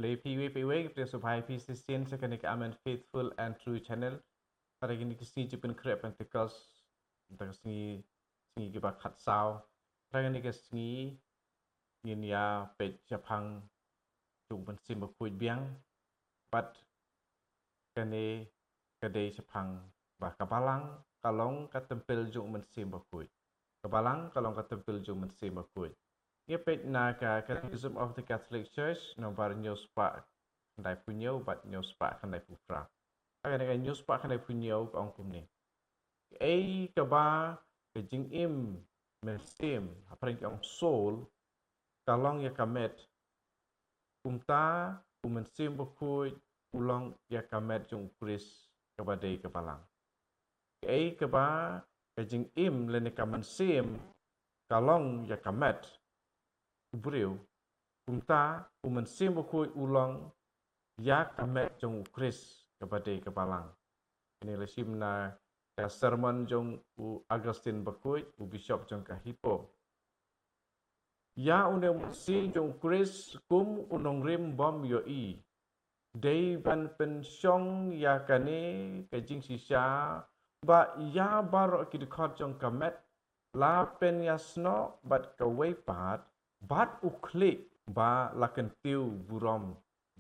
play PWPW kita supaya persistent sekarang kita aman faithful and true channel. Pada gini kesini jepun kerap Pentecost, kita kesini kita kat saw. Pada gini kesini ini ya pet Jepang jung pensim berkuit biang, but kene kedai Jepang bah kapalang kalong katempel jung pensim berkuit. Kapalang kalong katempel jung pensim berkuit. Ia pet na Catechism of the Catholic Church nomor news pak kendai punya ubat news pak kendai pufra. Akan news pak kendai punya ong kumni. Kaba kejing im mesim apa yang soul kalong ya kamet umta umensim berkuit ulang ya kamet jung kris kepada kepalang. Kaba kejing im lene kamensim kalong ya kamet Ubriu, umta umensim berkuit ulang ya kamet jong kris kepada kepalang. Ini lesim na sermon jong Augustine berkuit bishop jong kahipo. Ya undang si jong kris kum unong rim bom yo i. Day ban pensyong ya kane kajing sisa ba ya baro kidikot jong kamet la pen yasno bat kawai pat bat uklik ba lakentiu burom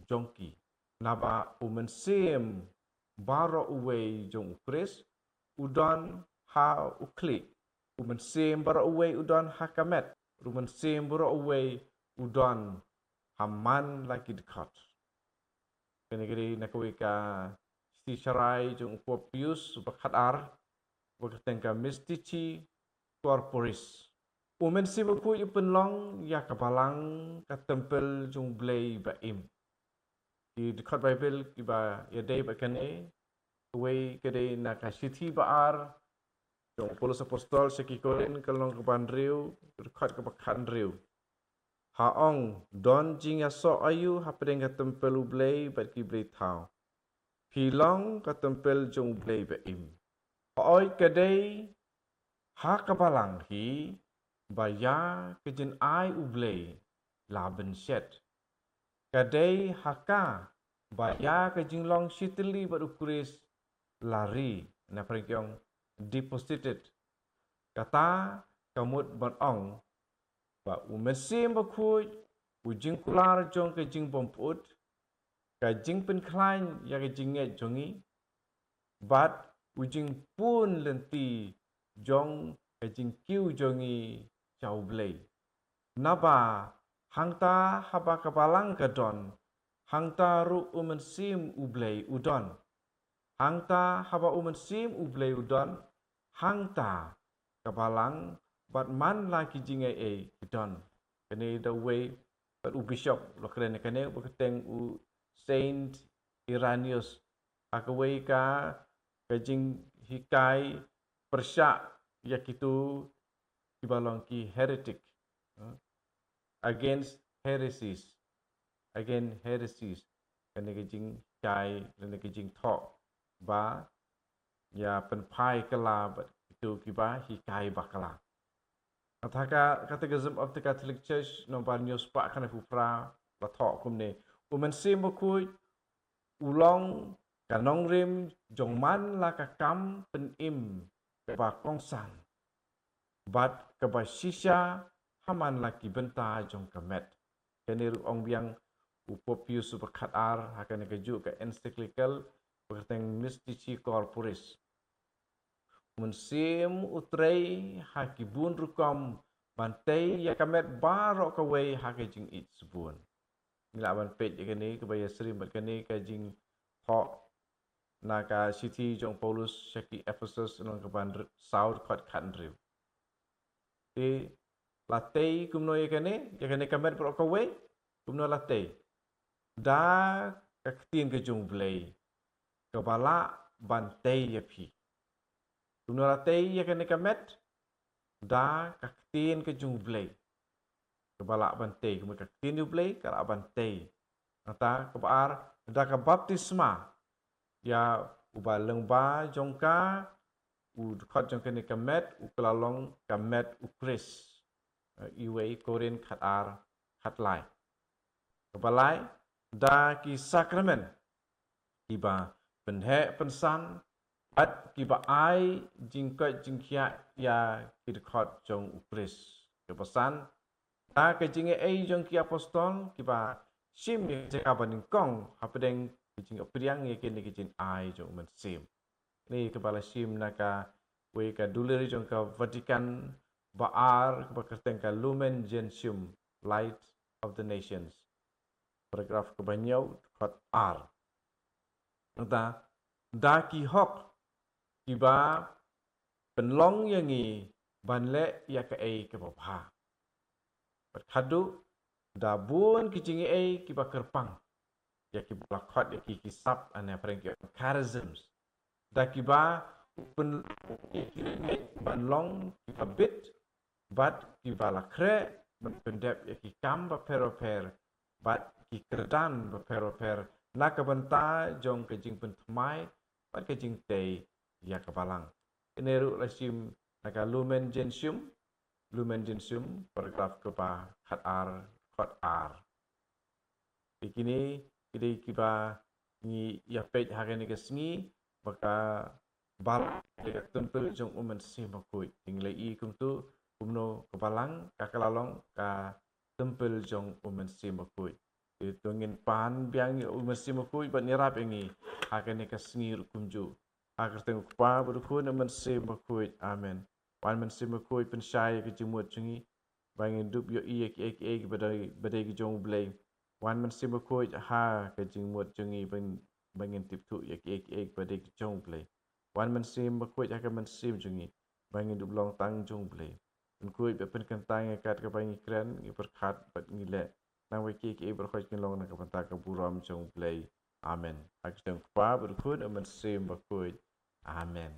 jongki naba umensim baro uwe jong ukris udon ha uklik umensim baro uwe udon ha kamet umensim baro uwe udon haman lagi dekat kene nakui ka si sharai jong Popius bakat ar bakatengka mystici corporis Umensim berkuit penlong ya kapalang katempel jung blay baim. Di dekat Bible kiba ya day bakan kuwe kede nakasiti baar jung Paulus apostol sekikorin kalong keban riu dekat kebakan riu. Haong don jing ya so ayu hapedeng katempel blay bat ki blay tau. Pilong katempel jung blay baim. Oi kede ha kapalang hi baya kejen ai ublei laben set. Kadai haka baya kejing long shitli berukuris lari na pergiong deposited. Kata kamut berong ba umesim berkuit ujing kular jong kejing bomput kejing penklain ya kejing nget jongi bat ujing pun lenti jong kejing kiu jongi Chau blay. Naba hangta haba kapalang kadon. Hangta ru umensim ublay udon. Hangta haba umensim ublay udon. Hangta kapalang bat man lagi jingai kadon. Kene the way but u bishop lo kene kene bakateng u Saint Irenaeus akaway ka kajing hikai persyak yakitu Ibalong ki heretic against heresies kene kejing kai kene kejing talk ba ya penpai kala but itu kiba hikai bakala Ataka Catechism of the Catholic Church nomor news pak kana pupra la talk kumne umensim bokui ulong kanong rim jongman la kakam penim ba kongsan Bat kabasisya haman laki benta jong kamet. Kene ong biang upopius superkat ar hakane keju ke encyclical berteng mystici corporis. Munsim utrei hakibun rukom bantai ya kamet barok kawai hakajing it sebun. Nilawan pet ya kene kebaya serim bat kene kajing hok naka city jong Paulus syaki Ephesus nong keban South kot country. Di latei kumno yakane kamet pro kawe kumno latei da kaktin ke jung blay kabala bantei yapi kumno latei yakane kamet da kaktin ke jung blay kabala bantei kumno kaktin ju blay kala bantei ata kabar da ka baptisma ya ubaleng ba jongka khot jong kene kamet uklalong kamet ukris iwe korin khatar khatlai kabalai da ki sakramen kiba penhe pensan at kiba ai jingkat jingkia ya kidkhot jong ukris kepesan da ke jinge ai jong ki apostol kiba sim ye jeka baning kong hapedeng jing priang ye kini kijin ai jong men sim ni kepala sim naka we ka duleri jong ka Vatican baar ba kerteng ka Lumen Gentium Light of the Nations paragraf kebanyau kot R nta da ki hok kiba penlong yangi banle ya ka ai ke bapha berkadu da bun kicing ai kiba kerpang ya ki blakot ya ki kisap ane perengki charisms da kiba pen banlong kiba bit bat kiba lakre pendep ya ki kam ba per bat ki kerdan ba per nak benta jong kejing pentmai bat kejing tei ya kebalang ineru lasim naka Lumen Gentium paragraf kepa khat R ikini kidai kiba ni ya page hari ni kesni baka bal dekat tempel jong umen simakui tinglai I kumtu umno kebalang kakalalong ka tempel jong umen simakui itu ngin pan biang umen simakui bat nirap ingi hari ni kesni kumju agar tengok pa berukun umen simakui amen wan men simakui pensyai ke jemut jungi bangin dup yo I ek badai ke jong blai wan men simakui ha ke jemut jungi bangin tip tu ek badai ke jong blai wan men simakui akan men sim jungi bangin dup long tang jong blai kui be pen kentang kat ke bangi kren ngi berkat bat ngile nang we ki berkhoj kin long na ke penta ke buram jong blai amen ak jong pa berkun men sim bakui amen